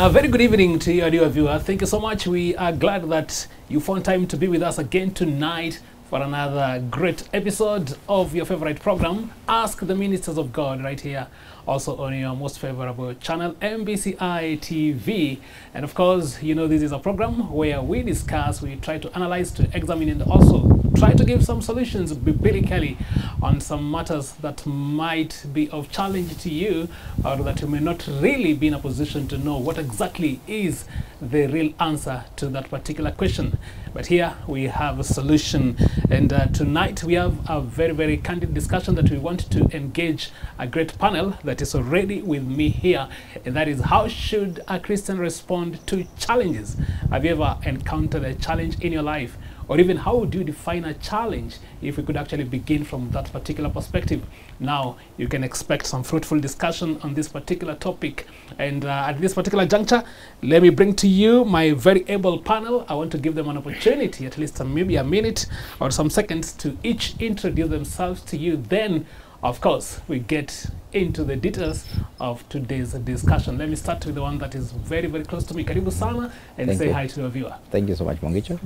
A very good evening to you, dear viewer. Thank you so much. We are glad that you found time to be with us again tonight for another great episode of your favorite program, Ask the Ministers of God, right here, also on your most favorable channel, MBCI TV. And of course, you know, this is a program where we discuss, we try to analyze, to examine, and also try to give some solutions biblically on some matters that might be of challenge to you, or that you may not really be in a position to know what exactly is the real answer to that particular question. But here we have a solution, and tonight we have a very, very candid discussion that we want to engage a great panel that is already with me here, and that is, how should a Christian respond to challenges? Have you ever encountered a challenge in your life? Or even, how would you define a challenge if we could actually begin from that particular perspective? Now, you can expect some fruitful discussion on this particular topic. And at this particular juncture, let me bring to you my very able panel. I want to give them an opportunity, at least maybe a minute or some seconds, to each introduce themselves to you. Then, of course, we get into the details of today's discussion. Let me start with the one that is very, very close to me. Karibu sana, and Thank say you. hi to your viewer. Thank you so much, Mwangicho.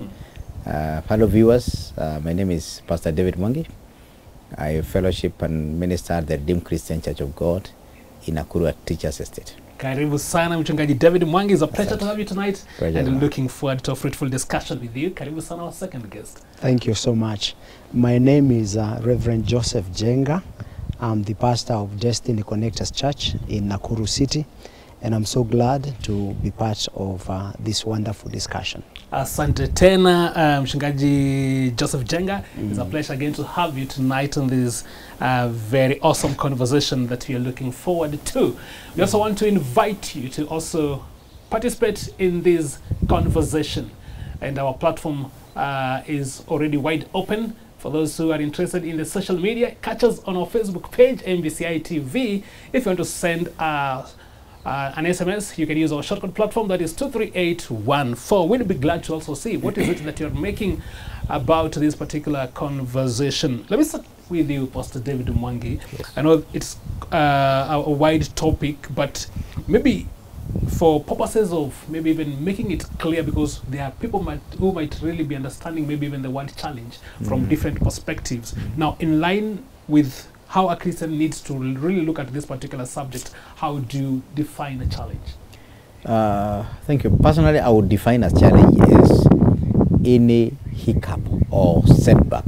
Fellow viewers, my name is Pastor David Mwangi. I fellowship and minister at the Redeemed Christian Church of God in Nakuru at Teachers Estate. Karibu sana mchungaji David Mwangi. It's a pleasure Asante. to have you tonight. Pleasure. And looking forward to a fruitful discussion with you. Karibu sana, our second guest. Thank you so much. My name is Reverend Joseph Jenga. I'm the pastor of Destiny Connectors Church in Nakuru City, and I'm so glad to be part of this wonderful discussion. Asante tena, mchungaji Joseph Jenga. It's a pleasure again to have you tonight on this very awesome conversation that we are looking forward to. We also want to invite you to also participate in this conversation, and our platform is already wide open. For those who are interested in the social media, catch us on our Facebook page, MBCI TV. If you want to send an SMS, you can use our shortcut platform, that is 23814. We'll be glad to also see what is it that you're making about this particular conversation. Let me start with you, Pastor David Mwangi. Yes. I know it's a wide topic, but maybe for purposes of maybe even making it clear, because there are people who might really be understanding maybe even the word challenge from different perspectives. Now, in line with how a Christian needs to really look at this particular subject, how do you define a challenge? Thank you. Personally, I would define a challenge as any hiccup or setback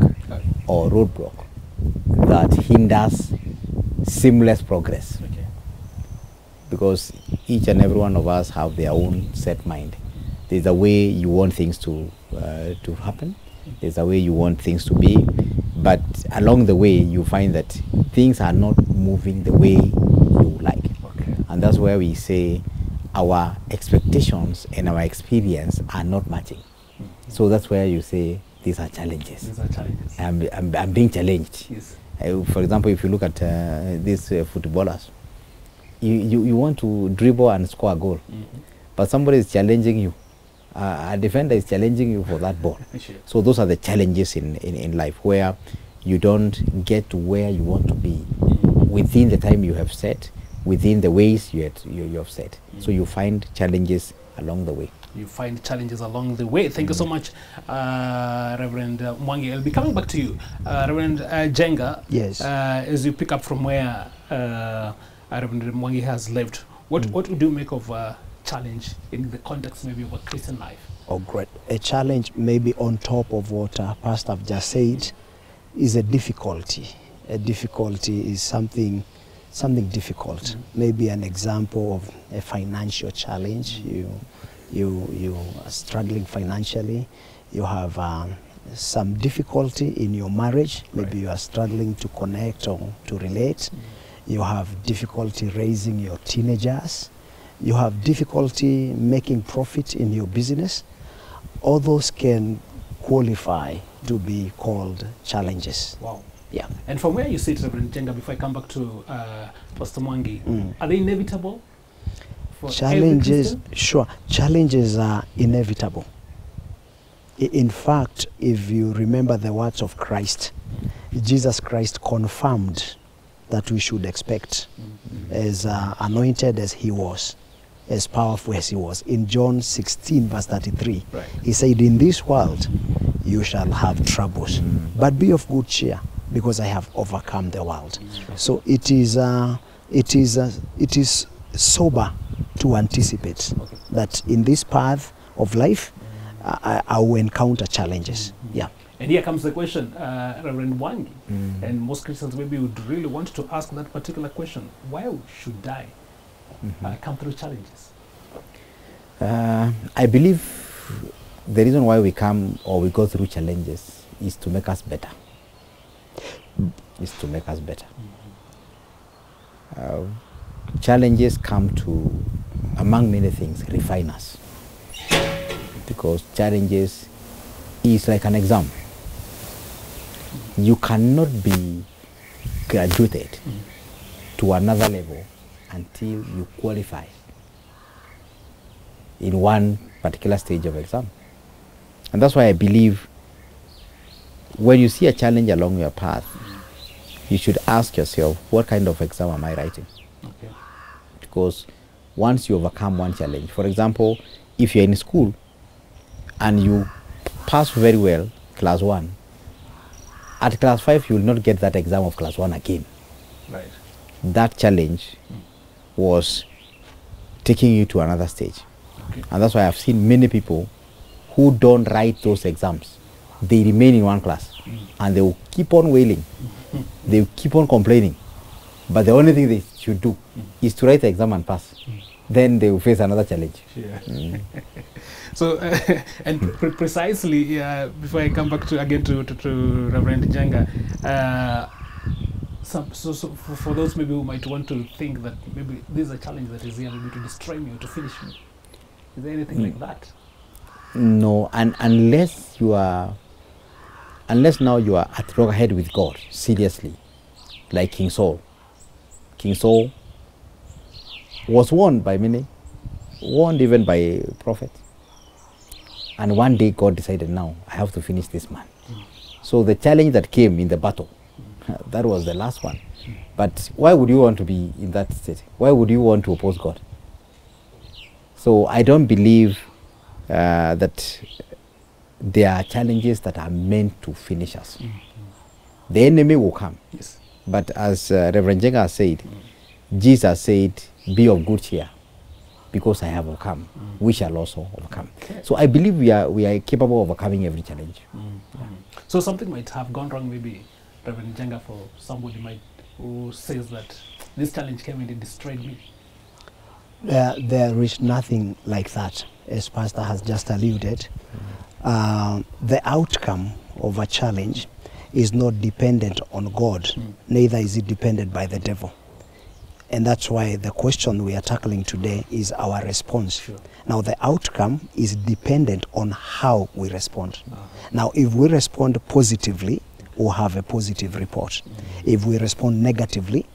or roadblock that hinders seamless progress. Okay. Because each and every one of us have their own set mind. There's a way you want things to happen. There's a way you want things to be. But along the way, you find that things are not moving the way you like. Okay. And that's where we say our expectations and our experience are not matching. So that's where you say these are challenges. These are challenges. I'm being challenged. Yes. For example, if you look at these footballers, you want to dribble and score a goal, but somebody is challenging you. A defender is challenging you for that ball. Sure. So those are the challenges in life, where you don't get to where you want to be within the time you have set, within the ways you have set. So you find challenges along the way. You find challenges along the way. Thank you so much, Reverend Mwangi. I'll be coming back to you. Reverend Jenga, Yes. As you pick up from where Reverend Mwangi has left, what would you make of challenge in the context maybe of a Christian life? Oh, great. A challenge, maybe on top of what Pastor have just said, is a difficulty. A difficulty is something difficult. Maybe an example of a financial challenge. You are struggling financially. You have some difficulty in your marriage. Maybe you are struggling to connect or to relate. You have difficulty raising your teenagers. You have difficulty making profit in your business. All those can qualify to be called challenges. Wow. Yeah. And from where you sit, Reverend Jenga, before I come back to Pastor Mwangi, are they inevitable? For Challenges, sure. Challenges are inevitable. In fact, if you remember the words of Christ, Jesus Christ confirmed that we should expect, as anointed as he was. as powerful as he was. In John 16, verse 33, Right. he said, in this world you shall have troubles, but be of good cheer, because I have overcome the world. So it is sober to anticipate that in this path of life, I will encounter challenges. Yeah. And here comes the question, Reverend Wangi, and most Christians maybe would really want to ask that particular question: why should I come through challenges? I believe the reason why we come or we go through challenges is to make us better. Is to make us better. Challenges come to, among many things, refine us. Because challenges is like an exam. You cannot be graduated to another level until you qualify in one particular stage of exam. And that's why I believe when you see a challenge along your path, you should ask yourself, what kind of exam am I writing? Okay. Because once you overcome one challenge, for example, if you're in school and you pass very well class 1, at class 5 you will not get that exam of class 1 again. Right. That challenge was taking you to another stage. Okay. And that's why I've seen many people who don't write those exams. They remain in one class and they will keep on wailing. They will keep on complaining. But the only thing they should do is to write the exam and pass. Then they will face another challenge. Yeah. So, and precisely, before I come back to Reverend Njenga, so for those maybe who might want to think that maybe this is a challenge that is here maybe to destroy me or to finish me, is there anything like that? No, and unless now you are at loggerhead with God, seriously, like King Saul. King Saul was warned by many, warned even by a prophet. And one day God decided, now I have to finish this man. So the challenge that came in the battle, that was the last one. But why would you want to be in that state? Why would you want to oppose God? So I don't believe that there are challenges that are meant to finish us. The enemy will come. Yes. But as Reverend Njenga said, Jesus said, be of good cheer, because I have overcome. We shall also overcome. Okay. So I believe we are capable of overcoming every challenge. So something might have gone wrong, maybe, Reverend Njenga, for somebody who says that this challenge came and it destroyed me. There is nothing like that, as Pastor has just alluded. The outcome of a challenge is not dependent on God, neither is it dependent by the devil. And that's why the question we are tackling today is our response. Sure. Now, the outcome is dependent on how we respond. Now, if we respond positively, we'll have a positive report. If we respond negatively,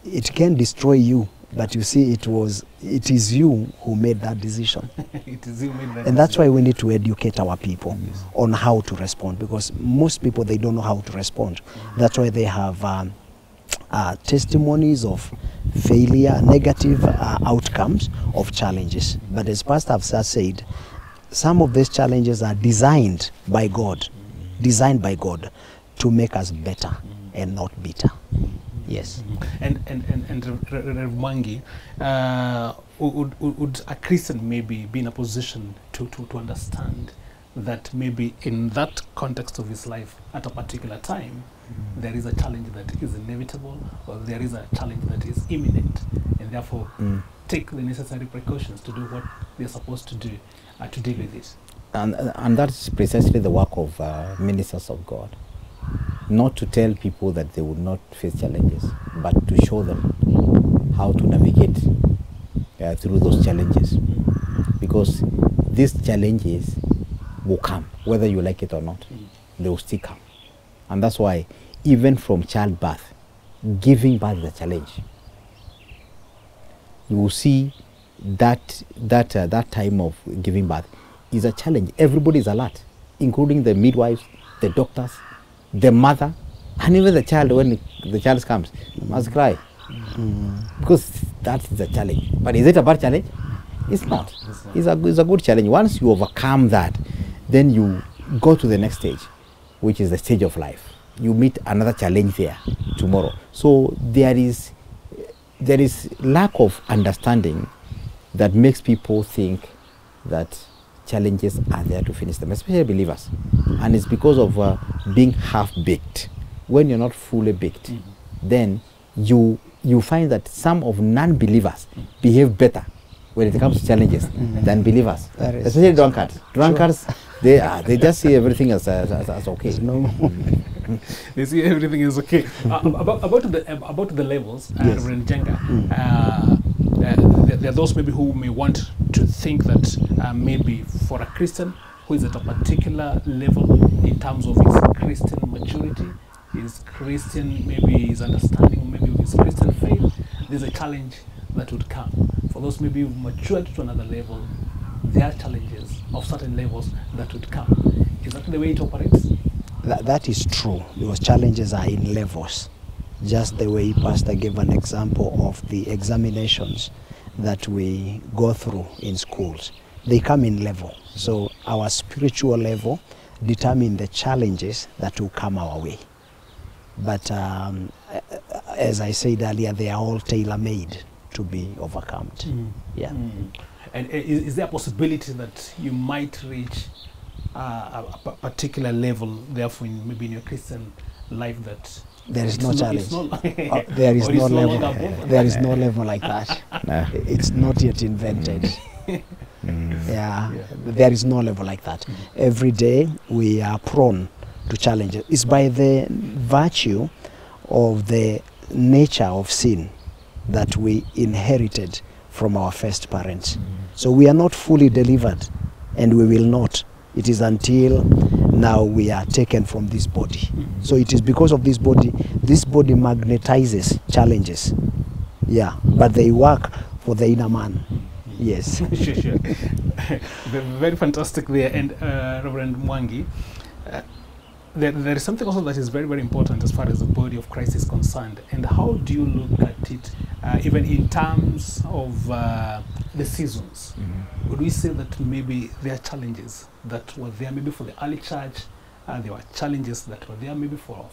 it can destroy you. But you see, it is you who made that decision. It is you made that And that's decision. why we need to educate our people on how to respond, because most people, they don't know how to respond. That's why they have testimonies of failure, negative outcomes of challenges. But as Pastor has said, some of these challenges are designed by God to make us better and not bitter. Yes. And Reverend Wangi, would a Christian maybe be in a position to understand that maybe in that context of his life at a particular time, there is a challenge that is inevitable, or there is a challenge that is imminent, and therefore take the necessary precautions to do what they're supposed to do to deal with it? And that's precisely the work of ministers of God. Not to tell people that they would not face challenges, but to show them how to navigate through those challenges. Because these challenges will come, whether you like it or not. They will still come. And that's why, even from childbirth, giving birth is a challenge. You will see that time of giving birth is a challenge. Everybody is alert, including the midwives, the doctors, the mother, and even the child. When the child comes, must cry, because that is a challenge. But is it a bad challenge? It's not. It's not. It's a good challenge. Once you overcome that, then you go to the next stage, which is the stage of life. You meet another challenge there tomorrow. So there is lack of understanding that makes people think that challenges are there to finish them, especially believers. And it's because of being half-baked. When you're not fully baked, then you find that some of non-believers behave better when it comes to challenges than believers, especially drunkards. Drunkards, they just see everything as okay. No. They see everything is okay. About the levels, Yes. Reverend Jenga. There are those maybe who may want to think that maybe for a Christian who is at a particular level in terms of his Christian maturity, his Christian, maybe his understanding, maybe of his Christian faith, there's a challenge that would come. For those maybe who've matured to another level, there are challenges of certain levels that would come. Is that the way it operates? That is true, because challenges are in levels. Just the way Pastor gave an example of the examinations that we go through in schools. They come in level. So our spiritual level determine the challenges that will come our way. But as I said earlier, they are all tailor-made to be overcome. Yeah. And is there a possibility that you might reach a particular level, therefore, maybe in your Christian life, that there is it's no not- challenge. it's not- There is or no it's level. longer above There is no level like that. Nah. It's not yet invented. Yeah, there is no level like that. Every day we are prone to challenges. It's by the virtue of the nature of sin that we inherited from our first parents. So we are not fully delivered, and we will not. It is until now we are taken from this body. So it is because of this body magnetizes challenges. Yeah, but they work for the inner man. Yes. Sure. Very fantastic there. And Reverend Mwangi, there is something also that is very, very important as far as the body of Christ is concerned. And how do you look at it, even in terms of the seasons? Would we say that maybe there are challenges that were there maybe for the early church? There were challenges that were there maybe for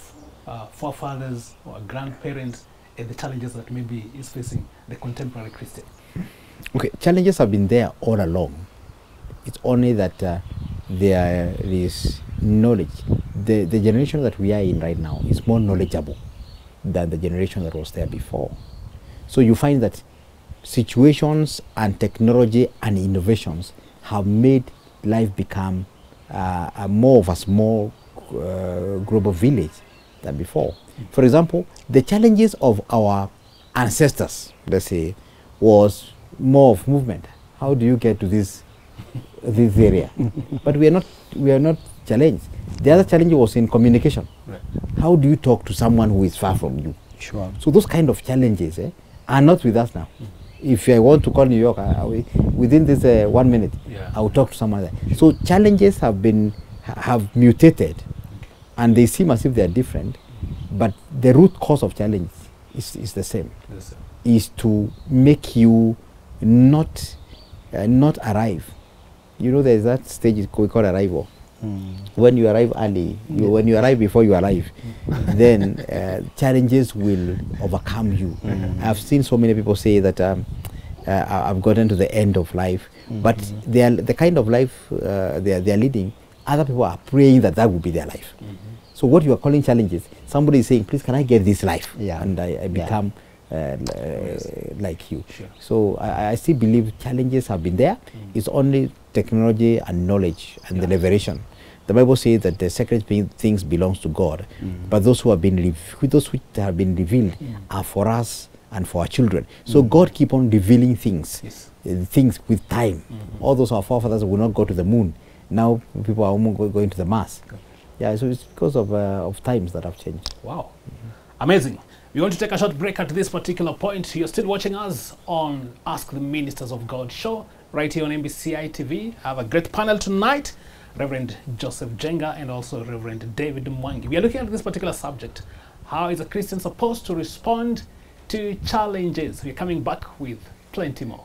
forefathers or grandparents, and the challenges that maybe is facing the contemporary Christian? Okay, challenges have been there all along. It's only that there is knowledge. The generation that we are in right now is more knowledgeable than the generation that was there before. So you find that situations and technology and innovations have made life become more of a small global village than before. For example, the challenges of our ancestors, let's say, was more of movement. How do you get to this area? But we are not challenged. The other challenge was in communication. Right. How do you talk to someone who is far from you? Sure. So those kind of challenges are not with us now. If I want to call New York, within this 1 minute, Yeah. I will talk to someone there. So challenges have mutated, and they seem as if they are different, but the root cause of challenge is the same. Yes, sir. Is to make you not arrive. You know, there's that stage we call arrival. When you arrive early, when you arrive before you arrive, then challenges will overcome you. I've seen so many people say that I've gotten to the end of life, but they are the kind of life they are leading. Other people are praying that will be their life. So what you are calling challenges, somebody is saying, please, can I get this life? Yeah. And I become like you. Sure. So I still believe challenges have been there. It's only technology and knowledge and the liberation. The Bible says that the sacred things belongs to God, but those who have been those which have been revealed are for us and for our children. So God keep on revealing things, Yes. Things with time. All those our forefathers will not go to the moon. Now people are almost going to the Mars. Yeah, so it's because of times that have changed. Wow. Amazing. We want to take a short break at this particular point. You're still watching us on Ask the Ministers of God show right here on MBCI TV. I have a great panel tonight. Reverend Joseph Jenga and also Reverend David Mwangi. We are looking at this particular subject. How is a Christian supposed to respond to challenges? We're coming back with plenty more.